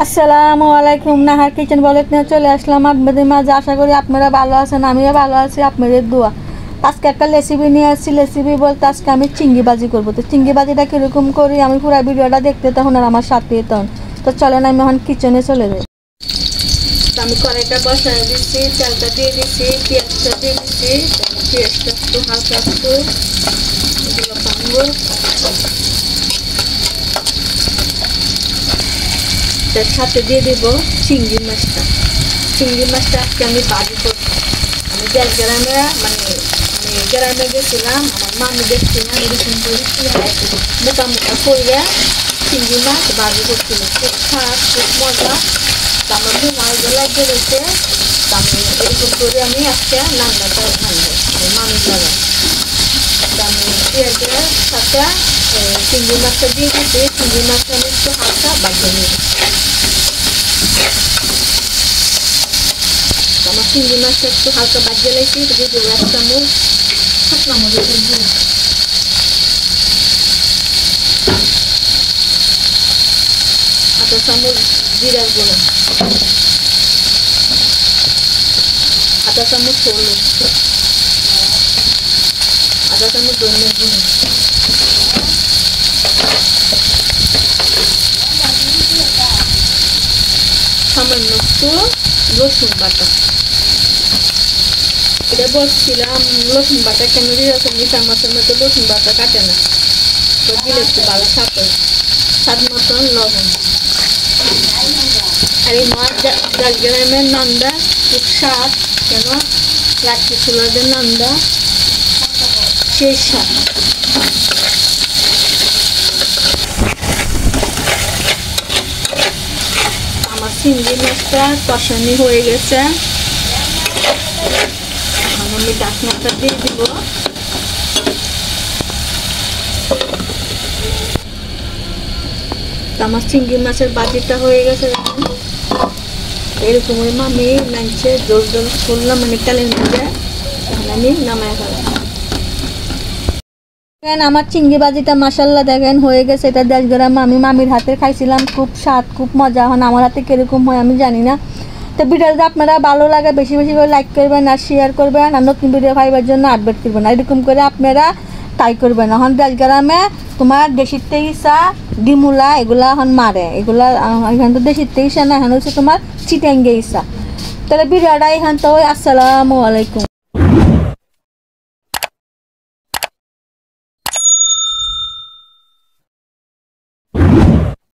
আসসালামু আলাইকুম। Nahar kitchen blog নিয়ে চলে আসলাম আপনাদের মাঝে। আশা করি আপনারা ভালো আছেন, আমিও ভালো আছি আপনাদের দোয়া। আজকে একটা রেসিপি নিয়ে আসছি। রেসিপি বলতে আজকে আমি চিংড়ি ভাজি করবো। তো চিংড়ি ভাজিটা কীরকম করি আমি পুরো ভিডিওটা দেখতে তখন আর আমার সাথে তখন। তো চলেন আমি এখন কিচেনে চলে যাই। আমি কড়াইটা বসায় দিচ্ছি, তেলটা দিয়ে দিচ্ছি, পেঁয়াজটা দিয়ে দিচ্ছি। পেঁয়াজটা একটু হালকা একটু এগুলো ভাঙবো। তার সাথে দিয়ে দেবো চিংড়ি মাছটা। চিংড়ি মাছটা আজকে আমি ভাজি করবো। আমি গ্রামে গ্রামে গেছিলাম, আমার মামি দেখছিলাম এরকম করে মোটা মোটা করে চিংড়ি মাছ ভাজি করছিল। খুব খাস, খুব মজা। আমার মাছগুলো বেরোচ্ছে। আমি এরকম করে আমি আজকে রান্নাটা ভাঙবো মামির লাগা। আমি পেঁয়াজের সাথে চিংড়ি মাছটা দিয়ে দিচ্ছি। চিংড়ি মাছটা আমি একটু হালকা ভাজিয়ে নিই। আমার চিংড়ি মাছটা একটু হালকা ভাজিয়ে লাগছি। দিয়ে দেবো এক চামচ শুকনো মরিচের গুঁড়ো, আধা চামচ জিরার গুঁড়ো, আধা চামচ হলুদ, আধা চামচ ধনিয়ার গুঁড়ো, সামান্য একটু রসুন বাটা। এটা বলছিলাম রসুন বাটা কেন দিয়েছেন, চামচের মতো রসুন বাটা কাটে না, তো দিলে একটু ভালো স্বাদ হয়। স্বাদ মতন লবণ। আর এই মাছ গ্রামের নান্দা খুব স্বাদ, কেন রাত্রি চুলাদের নান্দা সেই স্বাদ। আমার চিংড়ি মাছটা কষানি হয়ে গেছে। এখন আমি ঢাকনাটা দিয়ে দিব। আমার চিংড়ি মাছের ভাজিটা হয়ে গেছে। এরকম আমি নাইছে জোর জোর করলাম, তেলের মধ্যে এখন আমি নামায় ফেলাম। আমার চিংড়ি ভাজিটা মাশাআল্লাহ দেখেন হয়ে গেছে। এটা দেশগ্রামে আমি মামির হাতে খাইছিলাম, খুব স্বাদ, খুব মজা। এখন আমার হাতে কিরকম হয় আমি জানি না। তো ভিডিওটা আপনারা ভালো লাগে বেশি বেশি করে লাইক করবেন আর শেয়ার করবেন, আর নতুন ভিডিও পাইবার জন্য আপডেট করবেন। এরকম করে আপনারা ট্রাই করবেন। এখন দেশগ্রামে তোমার দেশির তেইসা ডিমুলা এগুলা এখন মারে, এগুলা এখান তো দেশির তেইসা না, এখন হচ্ছে তোমার চিটাঙ্গে ইসা। তাহলে ভিডিওটা এখান তো। আসসালামু আলাইকুম।